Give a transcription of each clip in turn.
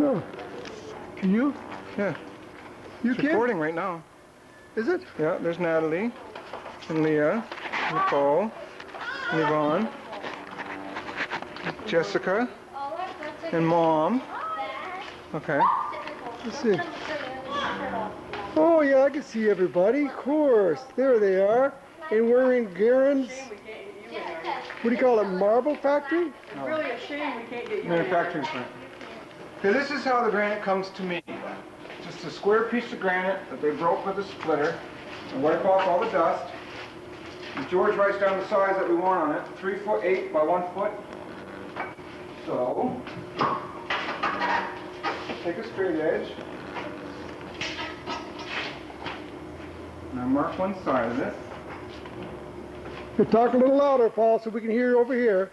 No. Can you? Yeah. You It's can? recording right now. Is it? Yeah, there's Natalie, and Leah, Nicole, and Yvonne, Jessica, and Mom. Okay. Let's see. Oh yeah, I can see everybody. Of course. There they are. And we're in Garen's, what do you call it, marble factory? It's really a shame we can't get you Manufacturing plant. Okay, this is how the granite comes to me. Just a square piece of granite that they broke with a splitter and wipe off all the dust. And George writes down the size that we want on it, 3'8" by 1 foot. So, take a straight edge. Now mark one side of it. You talk a little louder, Paul, so we can hear you over here.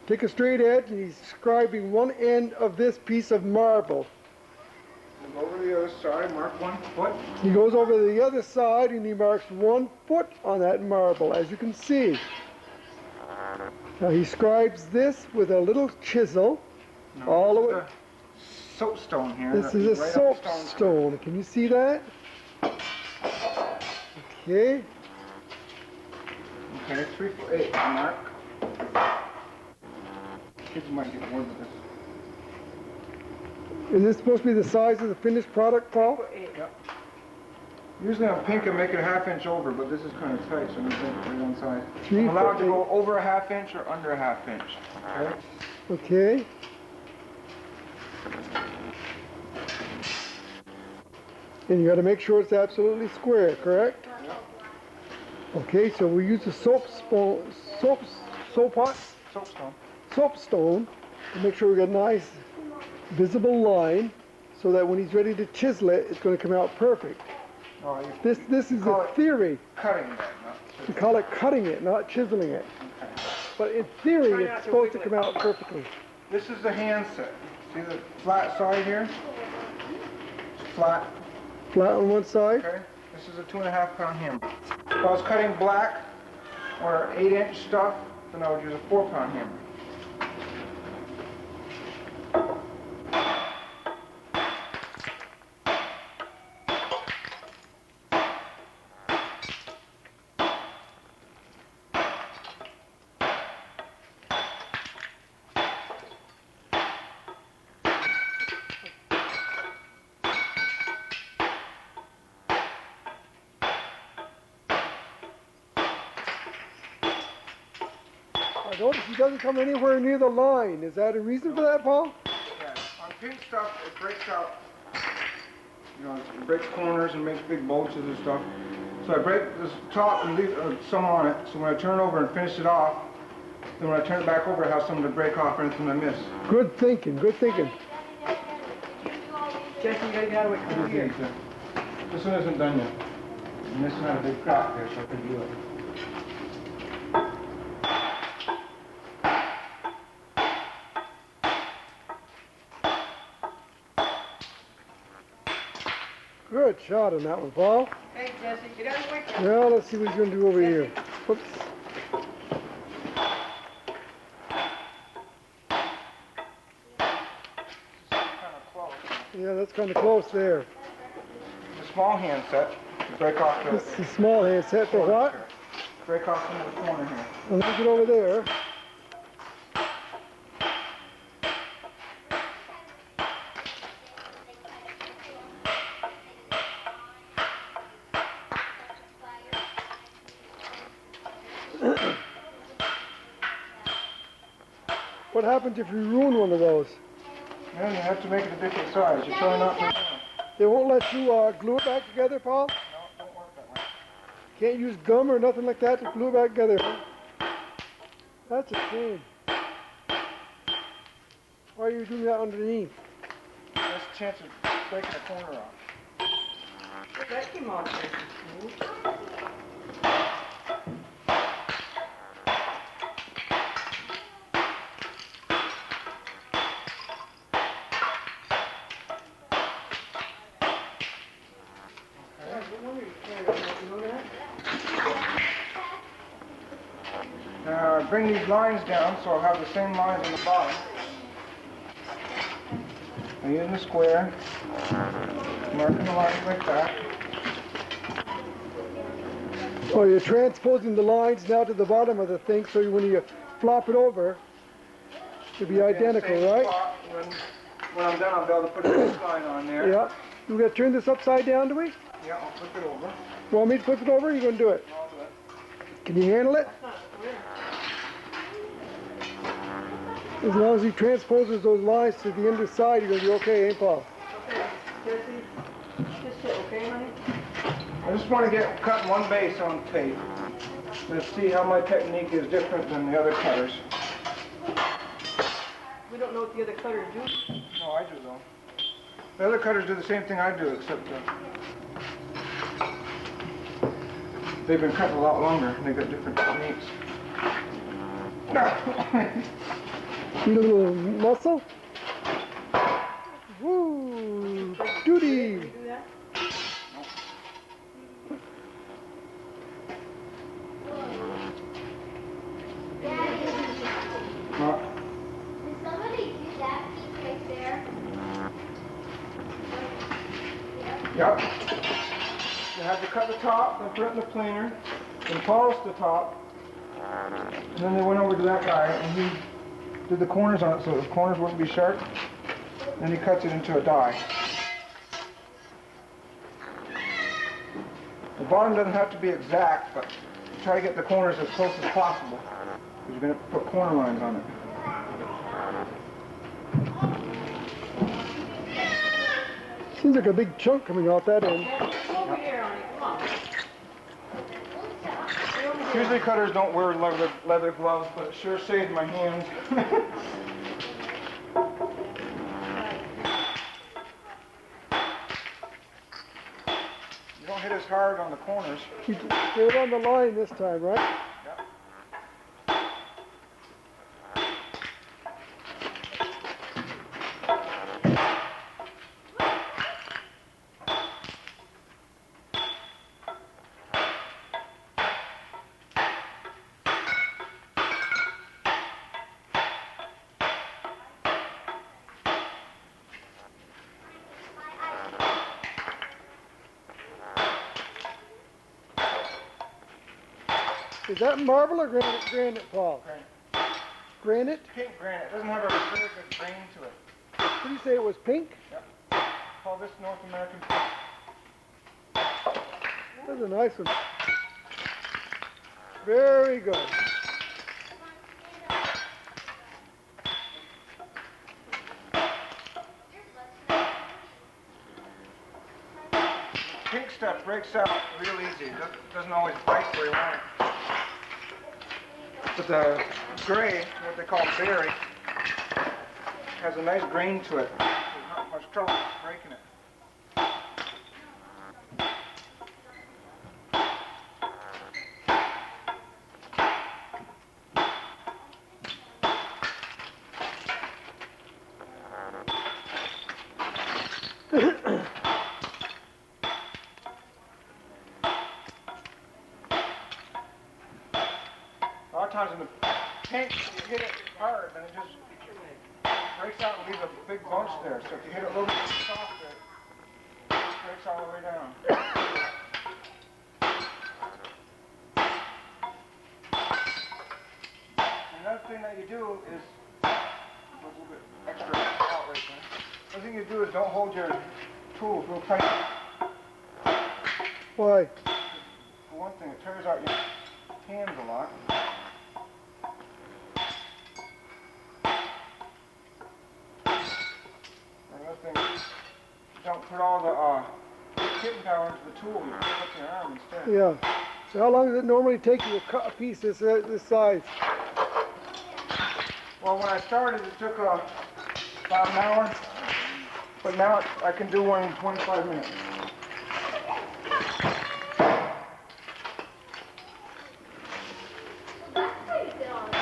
Take a straight edge, and he's describing one end of this piece of marble. Go over to the other side, mark 1 foot. He goes over to the other side, and he marks 1 foot on that marble, as you can see. Now he scribes this with a little chisel, all the way. Soapstone here. This is a soapstone. Can you see that? Okay. Okay, 3'8" mark. Kids might get bored with this. Is this supposed to be the size of the finished product, Paul? Yep. Usually on pink I make it a 1/2 inch over, but this is kind of tight, so I'm going to make it right on side. I'm allowed to go over a 1/2 inch or under a 1/2 inch. Okay? Okay. And you got to make sure it's absolutely square, correct? Yep. Okay, so we use the soapstone to make sure we got a nice visible line, so that when he's ready to chisel it, it's going to come out perfect. Oh, This is a theory. Cutting that, not We call it cutting it, not chiseling it. okay. But in theory, it's supposed to come out perfectly. This is the handset. See the flat side here? It's flat. Flat on one side. Okay. This is a 2.5 pound hammer. If I was cutting black or 8-inch stuff, then I would use a 4-pound hammer. I notice he doesn't come anywhere near the line. Is that a reason for that, Paul? Yeah. On pink stuff, it breaks out. You know, it breaks corners and makes big bulges and stuff. So I break this top and leave some on it. So when I turn over and finish it off, then when I turn it back over, I have something to break off anything I miss. Good thinking, good thinking. Jesse, you gotta get out of the way. Come over here. This one isn't done yet. And this one had a big crack there, so I couldn't do it. Good shot on that one, Paul. Hey, Jesse, get out of the way. Now let's see what he's going to do over here. Whoops. Yeah, that's kind of close there. The small handset to break off the... This is a small handset for what? Break off some of the corner here. I'll leave it over there. What happens if you ruin one of those? Then you have to make it a different size. You try not to... They won't let you glue it back together, Paul? No, it don't work that way. Can't use gum or nothing like that to glue it back together, huh? That's a shame. Why are you doing that underneath? There's a chance of breaking a corner off. That came off nice and smooth. Now I bring these lines down so I'll have the same lines on the bottom. I'm using the square, marking the lines like that. Oh, you're transposing the lines now to the bottom of the thing, so when you flop it over, it'll be identical, right? When I'm done, I'll be able to put a this line on there. Yeah. We're going to turn this upside down, do we? Yeah, I'll flip it over. You want me to flip it over, or are you going to do it? I'll do it. Can you handle it? As long as he transposes those lines to the underside, you're going to be okay, ain't Paul? Okay, Jesse, just sit, okay, honey? I just want to get cutting one base on tape. Let's see how my technique is different than the other cutters. We don't know what the other cutters do. No, I do though. The other cutters do the same thing I do, except they've been cutting a lot longer and they've got different techniques. Need a little muscle? Woo! Duty! Do that? Did somebody do that piece right there? Yep. You have to cut the top, then put it in the planer, then polish the top, and then they went over to that guy and he did the corners on it so the corners wouldn't be sharp. Then he cuts it into a die. The bottom doesn't have to be exact, but try to get the corners as close as possible because you're going to put corner lines on it. Seems like a big chunk coming off that end. Come over here, honey, come on. Usually cutters don't wear leather gloves, but it sure saves my hands. You don't hit as hard on the corners. You get it on the line this time, right? Yep. Is that marble or granite, Paul? Granite. Granite? Pink granite. It doesn't have a very good grain to it. What did you say it was pink? Yep. Call this North American pink. That's a nice one. Very good. Pink stuff breaks out real easy. It doesn't always break where you want it. But the gray, what they call berry, has a nice grain to it. There's not much trouble breaking it. A lot of times in the pink, you hit it hard, and it just breaks out and leaves a big bunch there. So if you hit it a little bit softer, it breaks all the way down. Another thing that you do is, a little bit extra out right there. Another thing you do is don't hold your tools real tight. Why? For one thing, it tears out your hands a lot. Another thing, don't put all the hitting power into the tool. You put it with your arm instead. Yeah. So how long does it normally take you to cut a piece this size? Well, when I started, it took about an hour, but now I can do one in 25 minutes. That's pretty good on it.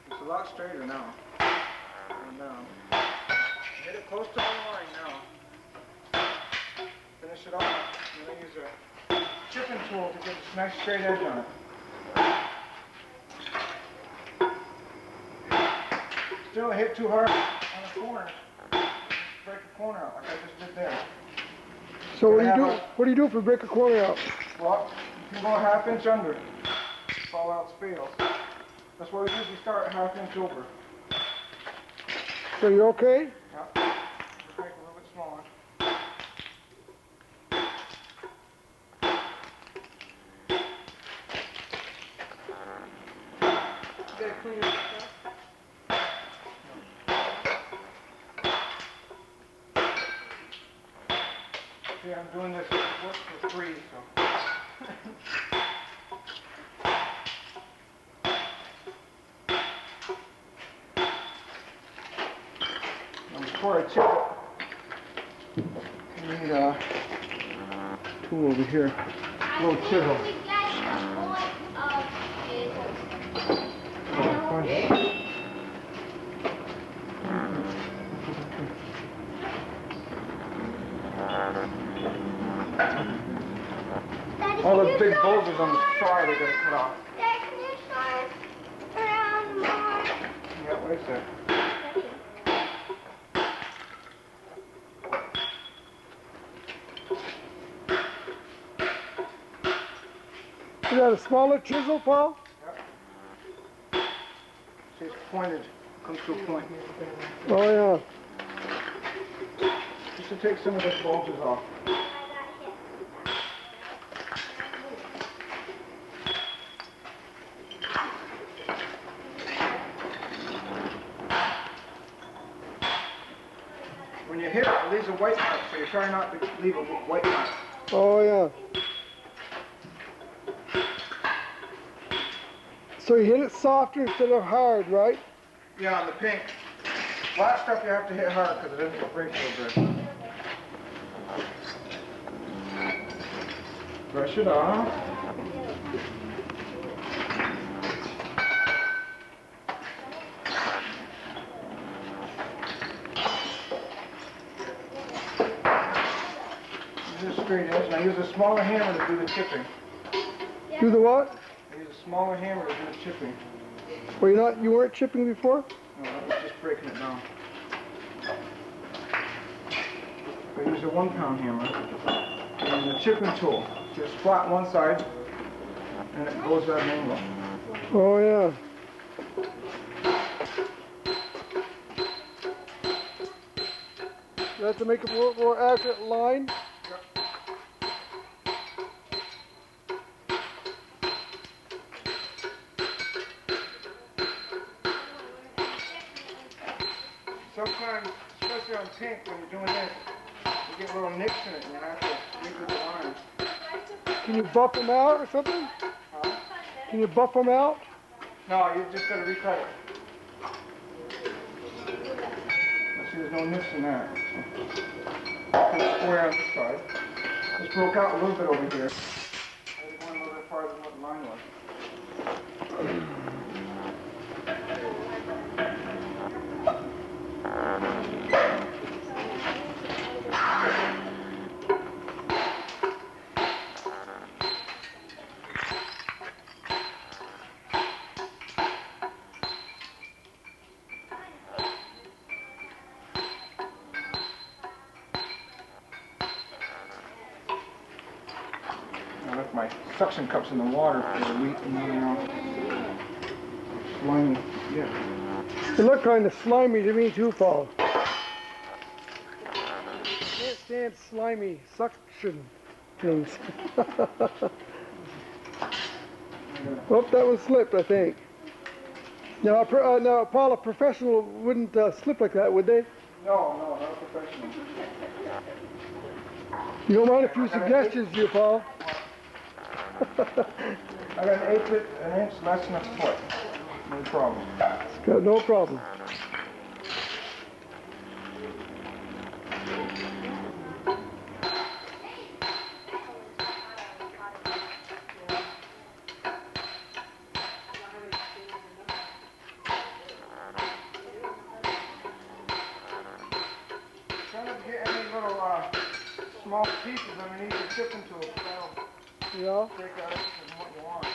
It's a lot straighter now. Going down. Hit it close to the line now. Finish it off. I'm going to use a chipping tool to get this nice straight edge on it. Still hit too hard on the corner. Break the corner out like I just did there. So what do you do if we break a corner out? Well, you can go a ½ inch under if all else fails. That's why we usually start a ½ inch over. So you're okay? Yeah. Just make it a little bit smaller. You gotta clean up the stuff. See, I'm doing this work for free, so. And before I chip it, I need a tool over here. Little chisel. All the big boulders on the side are going to cut off. Dad, can you show us around more? Yeah, wait a sec. Is that a smaller chisel, Paul? Yep. See, it's pointed. Comes to a point. Oh yeah. Just to take some of the bulges off. When you hit it, it leaves a white mark, so you try not to leave a white mark. Oh yeah. So you hit it softer instead of hard, right? Yeah, on the pink. Black stuff you have to hit hard because it doesn't break so good. Brush it off. Use a straight edge, and I use a smaller hammer to do the chipping. Do the what? I use a smaller hammer to do the chipping. Well, you weren't chipping before? No, I was just breaking it down. I use a 1 pound hammer and the chipping tool. Just flat one side and it goes at an angle. Oh yeah. You have to make a more accurate line. Sometimes, especially on pink, when you're doing this, you get little nicks in it and you have to redo the line. Can you buff them out or something? Huh? Can you buff them out? No, you just got to recut it. See, there's no nicks in that. Put it square on this side. This broke out a little bit over here. I just went a little bit farther than what the line was. I left my suction cups in the water for a week and slimy. Yeah. They look kind of slimy to me too, Paul. Can't stand slimy suction things. Oh, that one slipped, I think. Now, Paul, a professional wouldn't slip like that, would they? No, not a professional. You don't mind a few suggestions, you, Paul? I got an inch less than a foot. No problem. No problem. little small pieces underneath the chipping tool. That'll Yeah. take out what you want.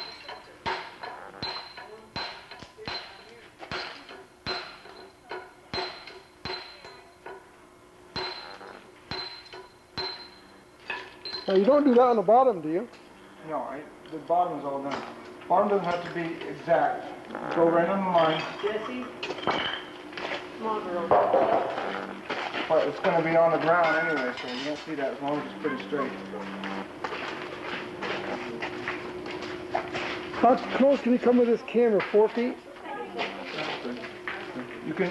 Now you don't do that on the bottom, do you? No, the bottom is all done. Bottom doesn't have to be exact. Go right on the line. Jesse? Come on, girl. But it's going to be on the ground anyway, so you won't see that as long as it's pretty straight. How close can you come with this camera? 4 feet? You can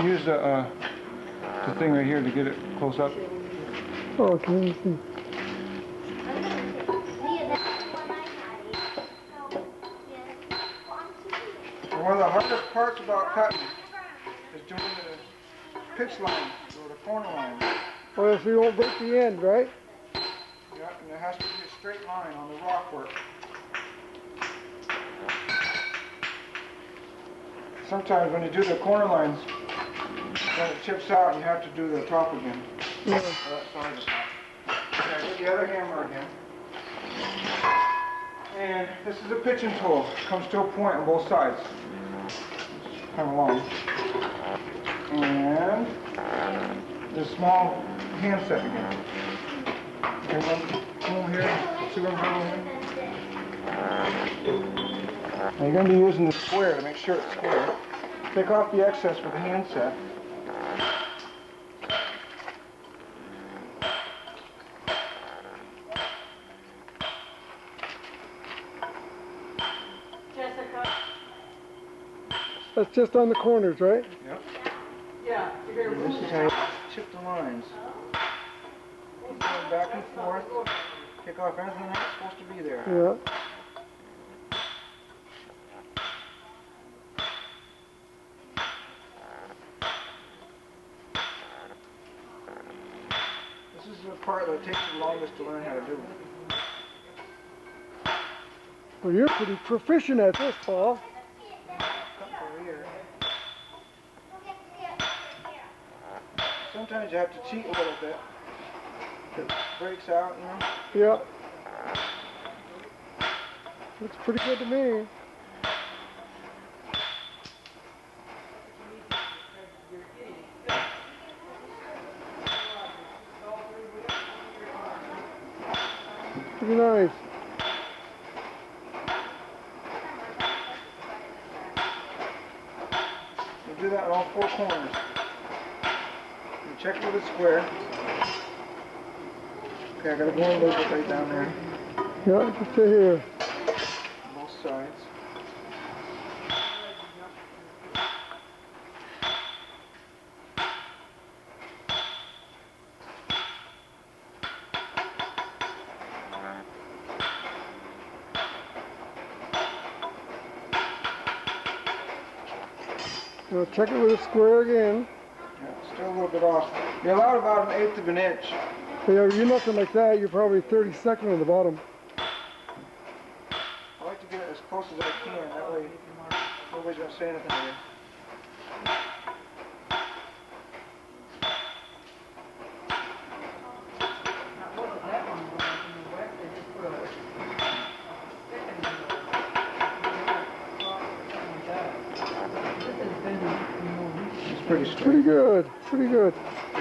use the thing right here to get it close up. Oh, can you see? One of the hardest parts about cutting is doing the pitch line or the corner line. Oh, so you won't break the end, right? Yeah, and there has to be a straight line on the rock work. Sometimes when you do the corner lines, when it chips out, you have to do the top again. Yeah. Oh, sorry, the top. Okay, get the other hammer again. And this is a pitching tool. It comes to a point on both sides. It's kind of long. And the small handset again. Come over here. See what I'm doing here? Now you're going to be using the square to make sure it's square. Take off the excess with the handset. Jessica? That's just on the corners, right? Yep. Yeah, you're going to This ruin is it. how you chip the lines. Go back and forth. Take off anything that's supposed to be there. Yeah. This is the part that takes the longest to learn how to do. Well, you're pretty proficient at this, Paul. Cut over here. Sometimes you have to cheat a little bit. It breaks out, you know. Yeah. Looks pretty good to me. Pretty nice. You do that on all four corners. You check it with a square. Okay, I gotta go a little bit right down there. Yeah, just to here. Both sides. Now check it with a square again. Yeah, still a little bit off. You're allowed about 1/8 of an inch. Yeah, you're nothing like that. You're probably 32nd on the bottom. I like to get it as close as I can. That way nobody's gonna say anything to you. That wasn't that one, but in the west, they just put a stick in the This has been more recent. It's pretty straight. Pretty good. Pretty good.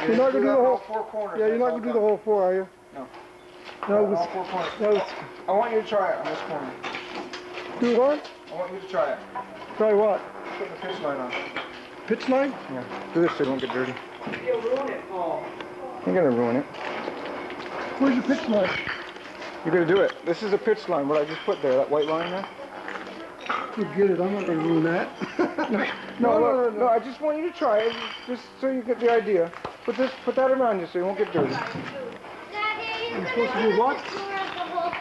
You're not gonna do the all whole. four corners. Yeah, you're that's not all gonna do the done. whole 4, are you? No. No, All let's, four corners. no, let's I want you to try it on this corner. do what? I want you to try it. Try what? Put the pitch line on. Pitch line? Yeah. Do this so it won't get dirty. You'll ruin it, Paul. You're gonna ruin it. Where's your pitch line? You're gonna do it. This is a pitch line, what I just put there, that white line there. Forget it. I'm not gonna ruin that. No, I just want you to try it, just so you get the idea. Put that around you so you won't get dirty. You're supposed to do what?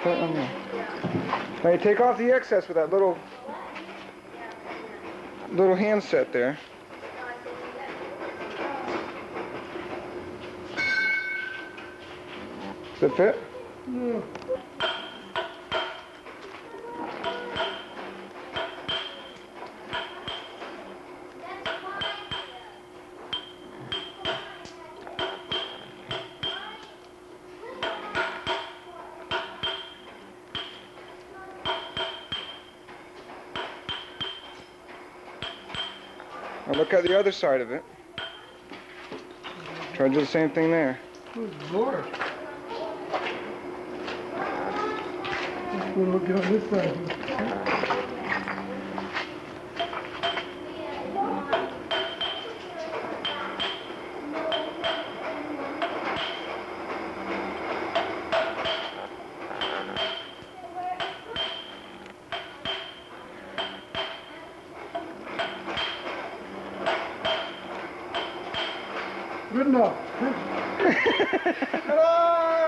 Put it on there. Now you take off the excess with that little handset there. Does it fit? Yeah. Now look at the other side of it. Try to do the same thing there. Good Lord. We'll look on this side. Good enough. Ta-da!